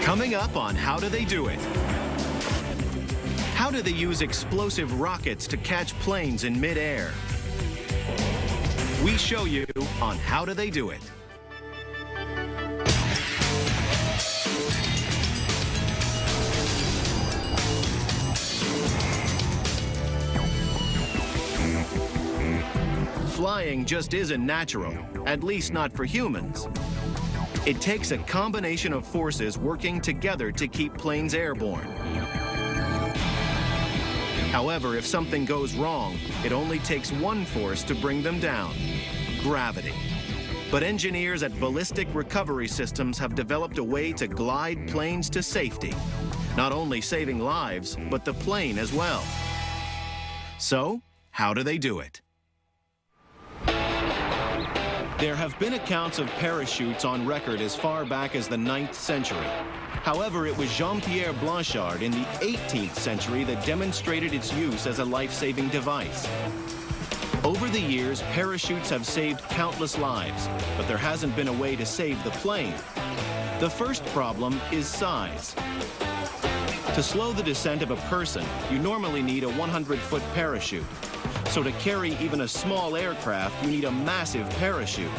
Coming up on How Do They Do It? How do they use explosive rockets to catch planes in midair? We show you on How Do They Do It? Flying just isn't natural, at least not for humans. It takes a combination of forces working together to keep planes airborne. However, if something goes wrong, it only takes one force to bring them down: gravity. But engineers at Ballistic Recovery Systems have developed a way to glide planes to safety, not only saving lives, but the plane as well. So, how do they do it? There have been accounts of parachutes on record as far back as the 9th century. However, it was Jean-Pierre Blanchard in the 18th century that demonstrated its use as a life-saving device. Over the years, parachutes have saved countless lives, but there hasn't been a way to save the plane. The first problem is size. To slow the descent of a person, you normally need a 100-foot parachute. So to carry even a small aircraft, you need a massive parachute.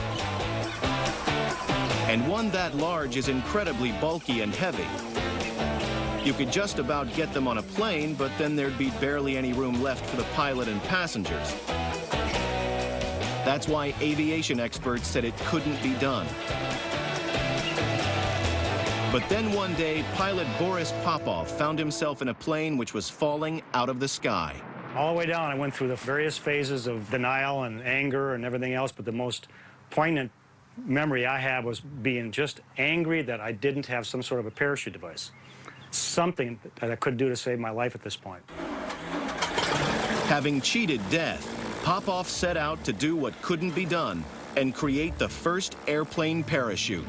And one that large is incredibly bulky and heavy. You could just about get them on a plane, but then there'd be barely any room left for the pilot and passengers. That's why aviation experts said it couldn't be done. But then one day, pilot Boris Popov found himself in a plane which was falling out of the sky. All the way down, I went through the various phases of denial and anger and everything else, but the most poignant memory I have was being just angry that I didn't have some sort of a parachute device. Something that I could do to save my life at this point. Having cheated death, Popov set out to do what couldn't be done and create the first airplane parachute.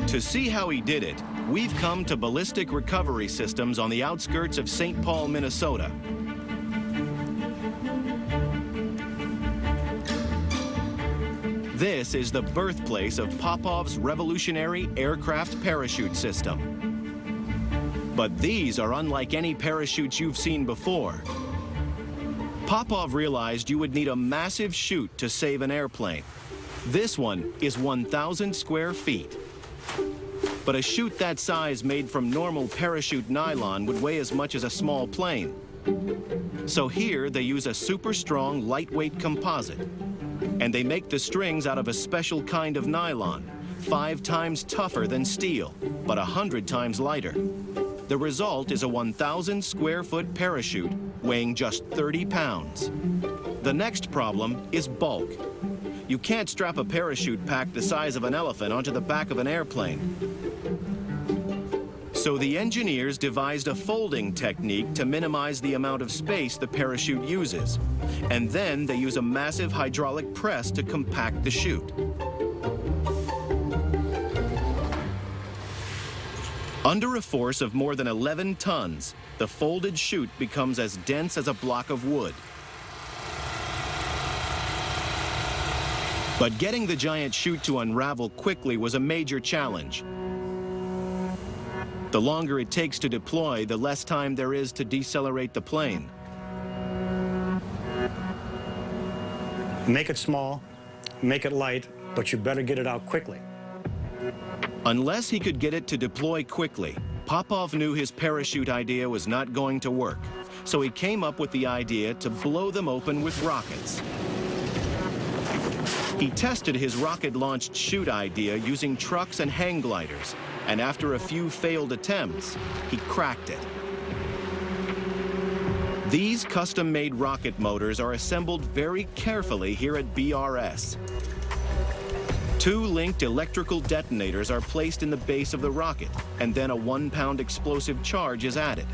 To see how he did it, we've come to Ballistic Recovery Systems on the outskirts of St. Paul, Minnesota. This is the birthplace of Popov's revolutionary aircraft parachute system. But these are unlike any parachutes you've seen before. Popov realized you would need a massive chute to save an airplane. This one is 1,000 square feet. But a chute that size made from normal parachute nylon would weigh as much as a small plane. So here they use a super strong, lightweight composite. And they make the strings out of a special kind of nylon, 5 times tougher than steel, but 100 times lighter. The result is a 1,000 square foot parachute weighing just 30 pounds. The next problem is bulk. You can't strap a parachute pack the size of an elephant onto the back of an airplane. So the engineers devised a folding technique to minimize the amount of space the parachute uses. And then they use a massive hydraulic press to compact the chute. Under a force of more than 11 tons, the folded chute becomes as dense as a block of wood. But getting the giant chute to unravel quickly was a major challenge. The longer it takes to deploy, the less time there is to decelerate the plane. Make it small, make it light, but you better get it out quickly. Unless he could get it to deploy quickly, Popov knew his parachute idea was not going to work. So he came up with the idea to blow them open with rockets. He tested his rocket-launched chute idea using trucks and hang gliders, and after a few failed attempts, he cracked it. These custom-made rocket motors are assembled very carefully here at BRS. 2 linked electrical detonators are placed in the base of the rocket, and then a 1-pound explosive charge is added.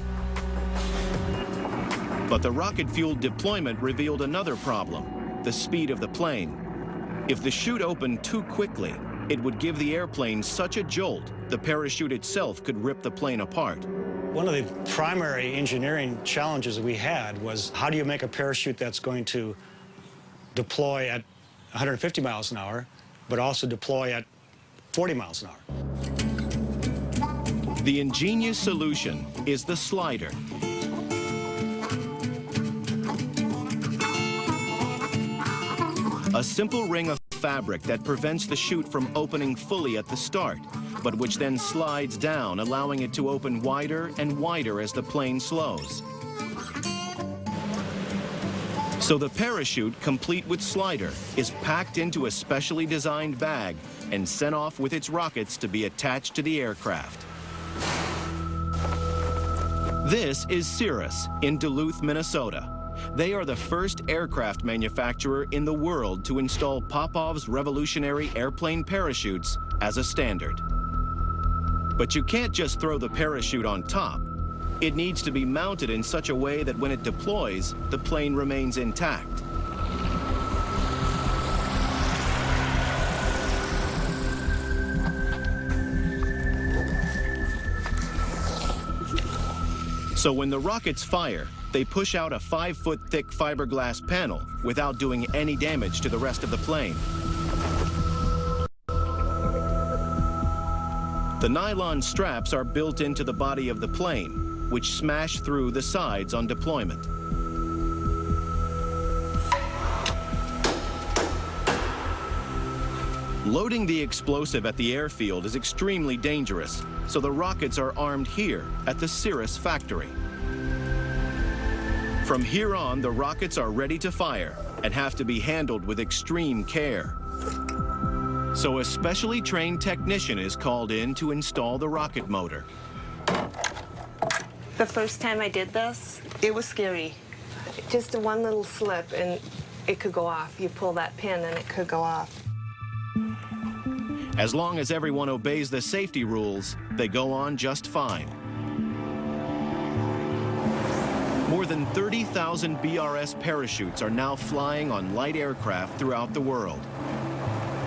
But the rocket-fueled deployment revealed another problem: the speed of the plane. If the chute opened too quickly, it would give the airplane such a jolt, the parachute itself could rip the plane apart. One of the primary engineering challenges that we had was, how do you make a parachute that's going to deploy at 150 miles an hour, but also deploy at 40 miles an hour. The ingenious solution is the slider. A simple ring of fabric that prevents the chute from opening fully at the start, but which then slides down, allowing it to open wider and wider as the plane slows. So the parachute, complete with slider, is packed into a specially designed bag and sent off with its rockets to be attached to the aircraft. This is Cirrus in Duluth, Minnesota. They are the first aircraft manufacturer in the world to install Popov's revolutionary airplane parachutes as a standard. But you can't just throw the parachute on top. It needs to be mounted in such a way that when it deploys, the plane remains intact. So when the rockets fire, they push out a 5-foot thick fiberglass panel without doing any damage to the rest of the plane. The nylon straps are built into the body of the plane, which smash through the sides on deployment. Loading the explosive at the airfield is extremely dangerous, so the rockets are armed here at the Cirrus factory. From here on, the rockets are ready to fire and have to be handled with extreme care. So a specially trained technician is called in to install the rocket motor. The first time I did this, it was scary. Just one little slip and it could go off. You pull that pin and it could go off. As long as everyone obeys the safety rules, they go on just fine. More than 30,000 BRS parachutes are now flying on light aircraft throughout the world.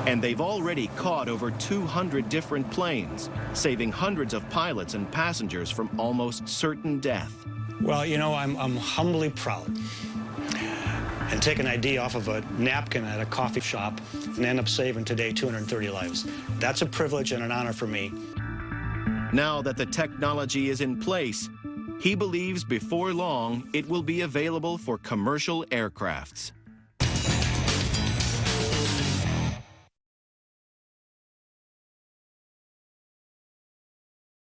And they've already caught over 200 different planes, saving hundreds of pilots and passengers from almost certain death. Well, you know, I'm humbly proud. And take an ID off of a napkin at a coffee shop and end up saving today 230 lives. That's a privilege and an honor for me. Now that the technology is in place, he believes before long it will be available for commercial aircrafts.